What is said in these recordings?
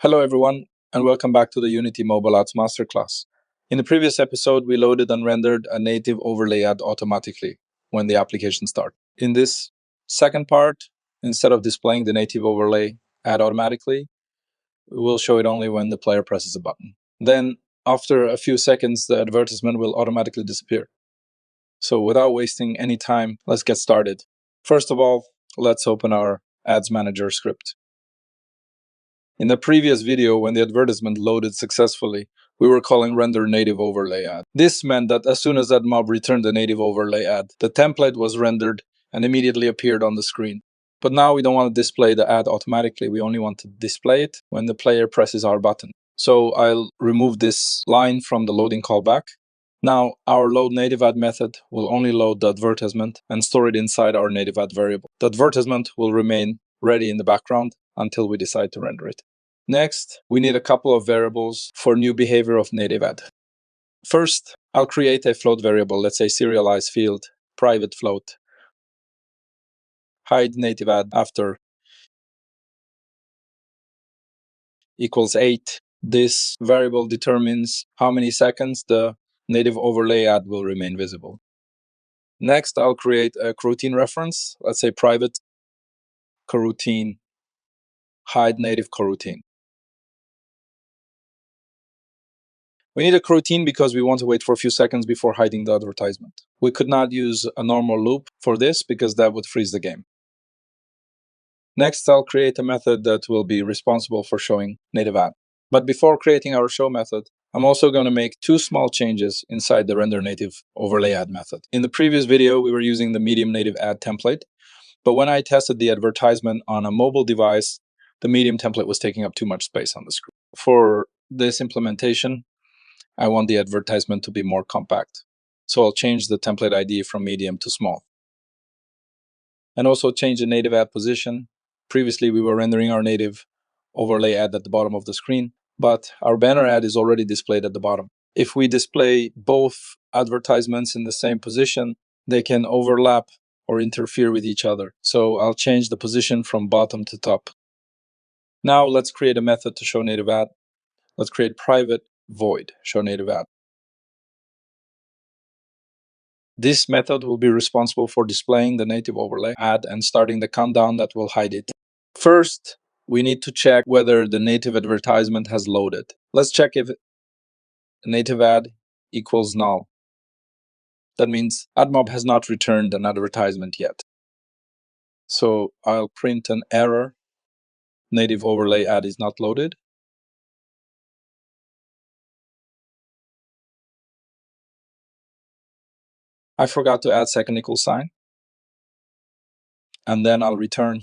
Hello everyone, and welcome back to the Unity Mobile Ads Masterclass. In the previous episode, we loaded and rendered a native overlay ad automatically when the application starts. In this second part, instead of displaying the native overlay ad automatically, we will show it only when the player presses a button. Then, after a few seconds, the advertisement will automatically disappear. So without wasting any time, let's get started. First of all, let's open our Ads Manager script. In the previous video, when the advertisement loaded successfully, we were calling render native overlay ad. This meant that as soon as AdMob returned the native overlay ad, the template was rendered and immediately appeared on the screen. But now we don't want to display the ad automatically. We only want to display it when the player presses our button. So I'll remove this line from the loading callback. Now our load native ad method will only load the advertisement and store it inside our native ad variable. The advertisement will remain ready in the background until we decide to render it. Next, we need a couple of variables for new behavior of native ad. First, I'll create a float variable, let's say serialize field, private float, hide native ad after equals 8. This variable determines how many seconds the native overlay ad will remain visible. Next, I'll create a coroutine reference, let's say private coroutine, hide native coroutine. We need a coroutine because we want to wait for a few seconds before hiding the advertisement. We could not use a normal loop for this because that would freeze the game. Next, I'll create a method that will be responsible for showing native ad. But before creating our show method, I'm also going to make two small changes inside the render native overlay ad method. In the previous video, we were using the medium native ad template, but when I tested the advertisement on a mobile device, the medium template was taking up too much space on the screen. For this implementation, I want the advertisement to be more compact. So I'll change the template ID from medium to small. And also change the native ad position. Previously, we were rendering our native overlay ad at the bottom of the screen, but our banner ad is already displayed at the bottom. If we display both advertisements in the same position, they can overlap or interfere with each other. So I'll change the position from bottom to top. Now let's create a method to show native ad. Let's create private void show native ad. This method will be responsible for displaying the native overlay ad and starting the countdown that will hide it. First, we need to check whether the native advertisement has loaded. Let's check if native ad equals null. That means AdMob has not returned an advertisement yet. So I'll print an error. Native overlay ad is not loaded. I forgot to add second equal sign. And then I'll return.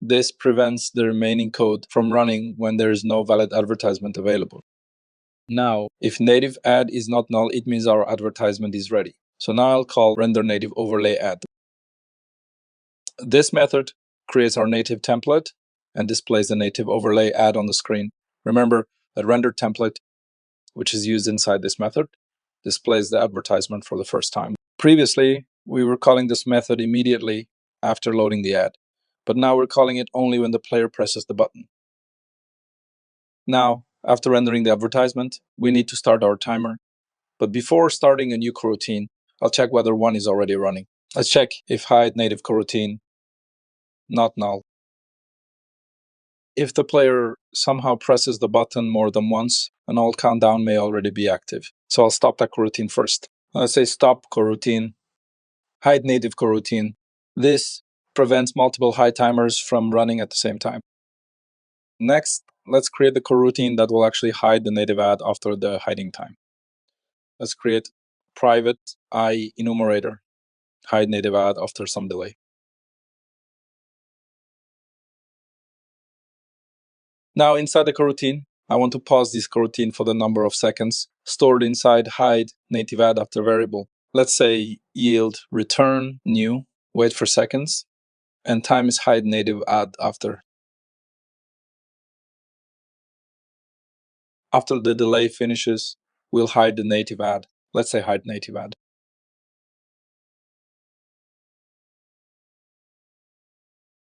This prevents the remaining code from running when there is no valid advertisement available. Now, if native ad is not null, it means our advertisement is ready. So now I'll call render native overlay ad. This method creates our native template and displays the native overlay ad on the screen. Remember that render template, which is used inside this method, displays the advertisement for the first time. Previously, we were calling this method immediately after loading the ad, but now we're calling it only when the player presses the button. Now, after rendering the advertisement, we need to start our timer. But before starting a new coroutine, I'll check whether one is already running. Let's check if hide native coroutine, not null. If the player somehow presses the button more than once, an alt countdown may already be active. So I'll stop that coroutine first. Let's say stop coroutine, hide native coroutine. This prevents multiple hide timers from running at the same time. Next, let's create the coroutine that will actually hide the native ad after the hiding time. Let's create private I enumerator, hide native ad after some delay. Now inside the coroutine, I want to pause this coroutine for the number of seconds stored inside hide native ad after variable. Let's say yield return new, wait for seconds, and time is hide native ad after. After the delay finishes, we'll hide the native ad. Let's say hide native ad.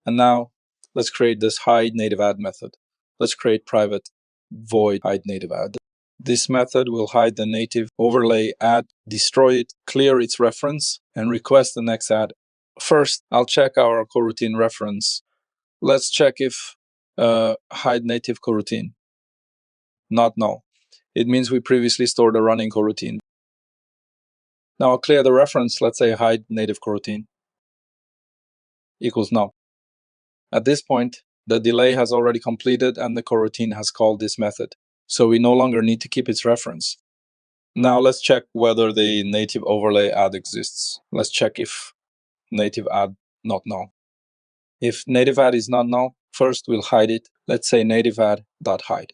And now let's create this hide native ad method. let's create private void hide native ad. This method will hide the native overlay ad, destroy it, clear its reference, and request the next ad. First, I'll check our coroutine reference. Let's check if hide native coroutine. Not null. It means we previously stored a running coroutine. Now I'll clear the reference. Let's say hide native coroutine equals null. At this point, the delay has already completed and the coroutine has called this method. So we no longer need to keep its reference. Now let's check whether the native overlay ad exists. Let's check if native ad not null. If native ad is not null, first we'll hide it. Let's say native ad.hide.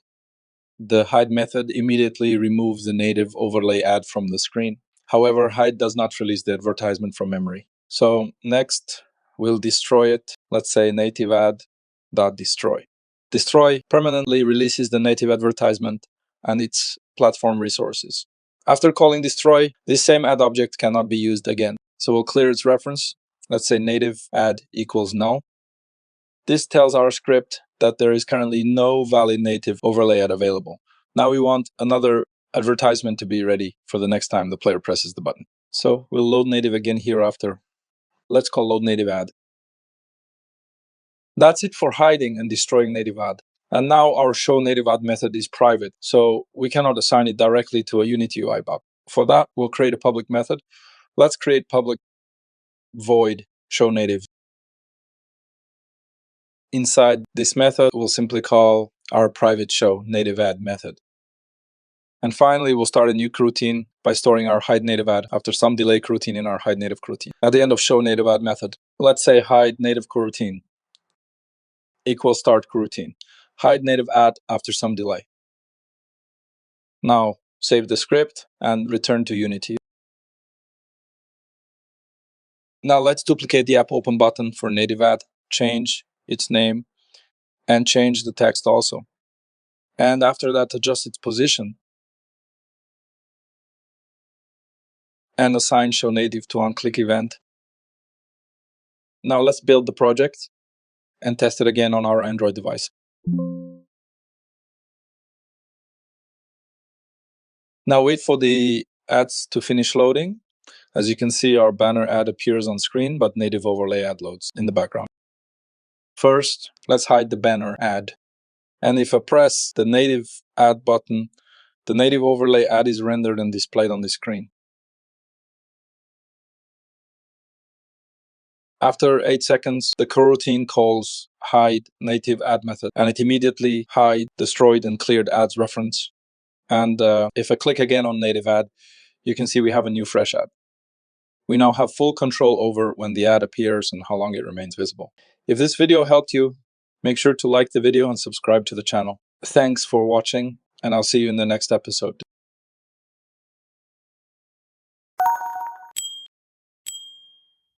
The hide method immediately removes the native overlay ad from the screen. However, hide does not release the advertisement from memory. So next, we'll destroy it. Let's say native ad.destroy. Destroy permanently releases the native advertisement and its platform resources. After calling destroy, this same ad object cannot be used again. So we'll clear its reference. Let's say native ad equals null. This tells our script that there is currently no valid native overlay ad available. Now we want another advertisement to be ready for the next time the player presses the button. So we'll load native again here after. Let's call load native ad. That's it for hiding and destroying native ad. And now our show native ad method is private, so we cannot assign it directly to a Unity UI bot. For that, we'll create a public method. Let's create public void show native. Inside this method, we'll simply call our private show native ad method. And finally, we'll start a new coroutine by storing our hide native ad after some delay coroutine in our hide native coroutine. At the end of show native ad method, let's say hide native coroutine equals start coroutine. Hide native ad after some delay. Now save the script and return to Unity. Now let's duplicate the app open button for native ad, change its name, and change the text also. And after that, adjust its position and assign show native to on-click event. Now let's build the project and test it again on our Android device. Now wait for the ads to finish loading. As you can see, our banner ad appears on screen, but native overlay ad loads in the background. First, let's hide the banner ad. And if I press the native ad button, the native overlay ad is rendered and displayed on the screen. After 8 seconds, the coroutine calls hide native ad method, and it immediately hide, destroyed, and cleared ads reference. And if I click again on native ad, you can see we have a new fresh ad. We now have full control over when the ad appears and how long it remains visible. If this video helped you, make sure to like the video and subscribe to the channel. Thanks for watching, and I'll see you in the next episode.